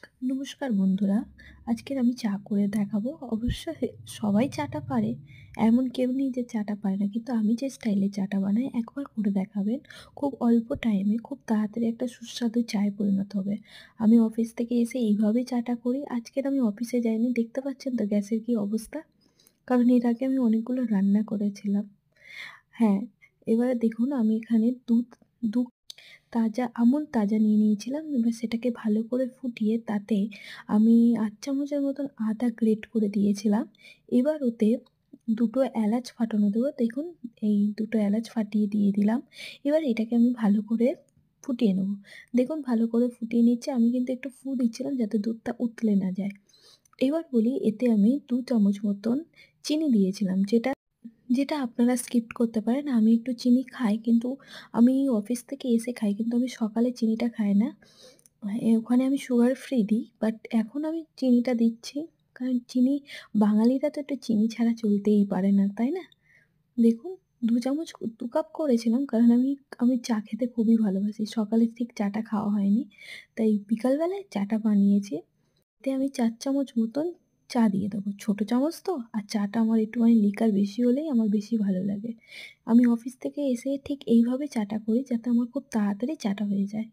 নমস্কার বন্ধুরা। আজকের আমি চা করে দেখাবো। অবশ্য সবাই চাটা পারে। এমন কেউ নেই যে চাটা পারে না। কিন্তু আমি যে স্টাইলে চাটা বানাই একবার করে দেখাবেন। খুব অল্প টাইমে খুব তাড়াতাড়ি একটা সুস্বাদু চায়ে পরিণত হবে। আমি অফিস থেকে এসে এইভাবেই চাটা করি। আজকের আমি অফিসে যাইনি। দেখতে পাচ্ছেন তো গ্যাসের কি অবস্থা? কারণ এর আগে আমি অনেকগুলো রান্না করেছিলাম। হ্যাঁ, এবারে দেখুন আমি এখানে দু আমুল তাজা নিয়ে নিয়েছিলাম। এবার সেটাকে ভালো করে ফুটিয়ে তাতে আমি ৮ চামচের মতন আদা গ্রেট করে দিয়েছিলাম। এবার ওতে ২ টো এলাচ ফাটানো দেবো। দেখুন এই ২ টো এলাচ ফাটিয়ে দিয়ে দিলাম। এবার এটাকে আমি ভালো করে ফুটিয়ে নেব। দেখুন ভালো করে ফুটিয়ে নিচ্ছি। আমি কিন্তু একটু ফু দিচ্ছিলাম যাতে দুধটা উতলে না যায়। এবার বলি এতে আমি ২ চামচ মতন চিনি দিয়েছিলাম যেটা যেটা আপনারা স্কিপ করতে পারেন। আমি একটু চিনি খাই কিন্তু আমি অফিস থেকে এসে খাই। কিন্তু আমি সকালে চিনিটা খাই না। ওখানে আমি সুগার ফ্রি দিই। বাট এখন আমি চিনিটা দিচ্ছি। কারণ বাঙালিরা তো একটু চিনি ছাড়া চলতেই পারে না, তাই না? দেখুন ২ চামচ ২ কাপ করেছিলাম কারণ আমি চা খেতে খুবই ভালোবাসি। সকালে ঠিক চাটা খাওয়া হয়নি। তাই বিকালবেলায় চাটা বানিয়েছি। এতে আমি ৪ চামচ মতন চা দিয়ে দেবো। ছোট চামচ তো, আর চাটা আমার একটুখানি লিকার বেশি হলেই আমার বেশি ভালো লাগে। আমি অফিস থেকে এসে ঠিক এইভাবে চাটা করি যাতে আমার খুব তাড়াতাড়ি চাটা হয়ে যায়।